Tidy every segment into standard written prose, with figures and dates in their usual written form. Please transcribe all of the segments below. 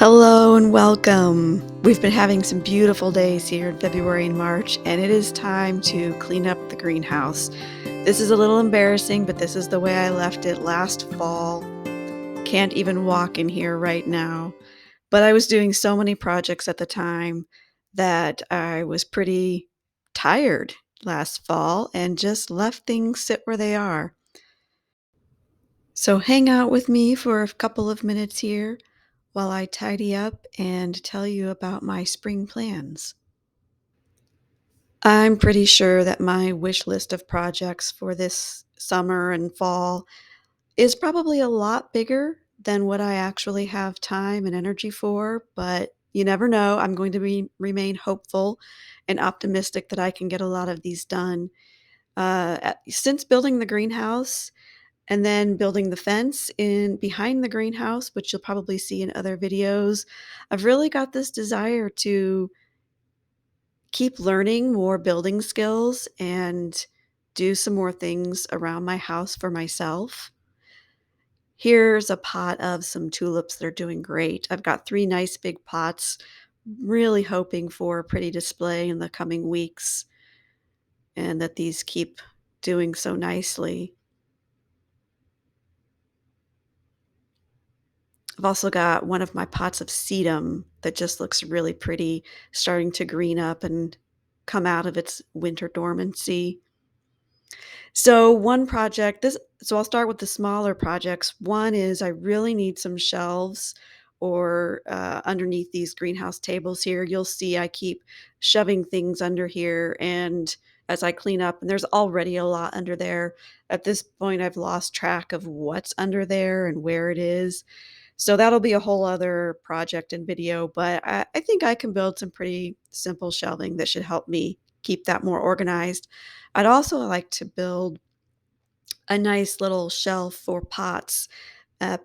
Hello and welcome. We've been having some beautiful days here in February and March, and it is time to clean up the greenhouse. This is a little embarrassing, but this is the way I left it last fall. Can't even walk in here right now. But I was doing so many projects at the time that I was pretty tired last fall and just left things sit where they are. So hang out with me for a couple of minutes here while I tidy up and tell you about my spring plans. I'm pretty sure that my wish list of projects for this summer and fall is probably a lot bigger than what I actually have time and energy for, but you never know. I'm going to remain hopeful and optimistic that I can get a lot of these done. Since building the greenhouse, and then building the fence in behind the greenhouse, which you'll probably see in other videos, I've really got this desire to keep learning more building skills and do some more things around my house for myself. Here's a pot of some tulips that are doing great. I've got 3 nice big pots, really hoping for a pretty display in the coming weeks and that these keep doing so nicely. I've also got one of my pots of sedum that just looks really pretty, starting to green up and come out of its winter dormancy. So one project this so I'll start with the smaller projects. One is I really need some shelves or, underneath these greenhouse tables here. You'll see I keep shoving things under here, and as I clean up and there's already a lot under there. At this point, I've lost track of what's under there and where it is. So that'll be a whole other project and video, but I think I can build some pretty simple shelving that should help me keep that more organized. I'd also like to build a nice little shelf for pots,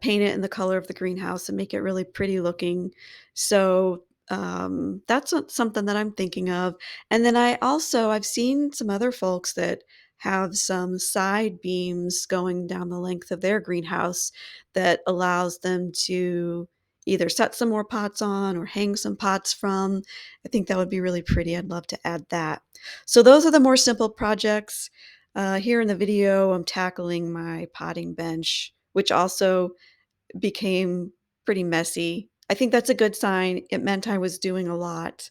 paint it in the color of the greenhouse and make it really pretty looking. So that's something that I'm thinking of. And then I've seen some other folks that have some side beams going down the length of their greenhouse that allows them to either set some more pots on or hang some pots from. I think that would be really pretty. I'd love to add that. So those are the more simple projects. Here in the video, I'm tackling my potting bench, which also became pretty messy. I think that's a good sign. It meant I was doing a lot,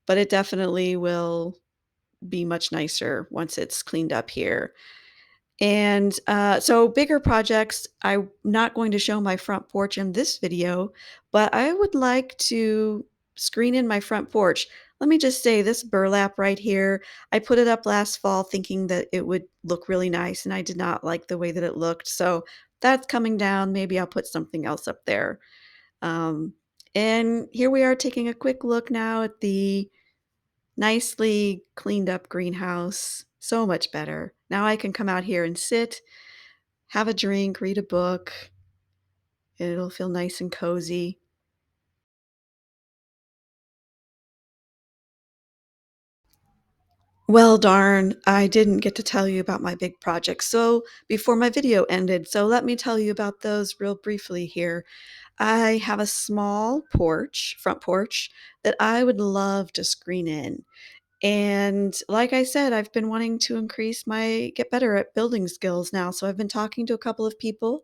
but it definitely will be much nicer once it's cleaned up here. And, so bigger projects, I'm not going to show my front porch in this video, but I would like to screen in my front porch. Let me just say this burlap right here, I put it up last fall thinking that it would look really nice, and I did not like the way that it looked, so that's coming down. Maybe I'll put something else up there. Um, and here we are taking a quick look now at the nicely cleaned up greenhouse. So much better. Now I can come out here and sit, have a drink, read a book. It'll feel nice and cozy. Well, darn, I didn't get to tell you about my big project. So before my video ended, so let me tell you about those real briefly here. I have a small porch, front porch, that I would love to screen in. And like I said, I've been wanting to get better at building skills now. So I've been talking to a couple of people,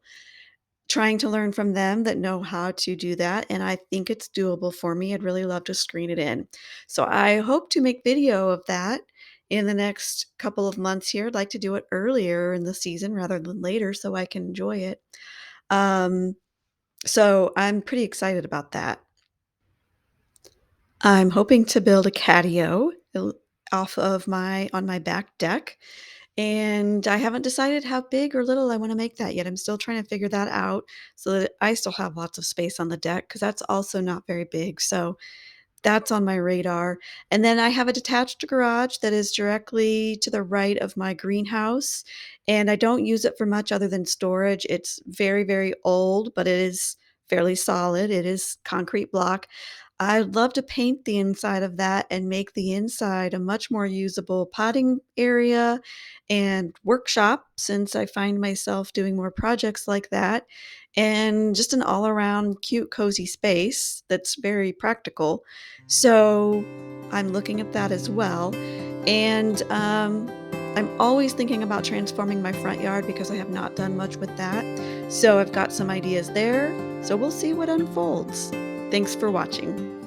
trying to learn from them that know how to do that. And I think it's doable for me. I'd really love to screen it in. So I hope to make video of that in the next couple of months here. I'd like to do it earlier in the season rather than later so I can enjoy it. Um, so I'm pretty excited about that. I'm hoping to build a catio off of my on my back deck, and I haven't decided how big or little I wanna make that yet. I'm still trying to figure that out so that I still have lots of space on the deck because that's also not very big, so that's on my radar. And then I have a detached garage that is directly to the right of my greenhouse, and I don't use it for much other than storage. It's very, very old, but it is fairly solid. It is concrete block. I'd love to paint the inside of that and make the inside a much more usable potting area and workshop since I find myself doing more projects like that. and just an all-around cute, cozy space that's very practical. So I'm looking at that as well. And I'm always thinking about transforming my front yard because I have not done much with that. So I've got some ideas there. So we'll see what unfolds. Thanks for watching.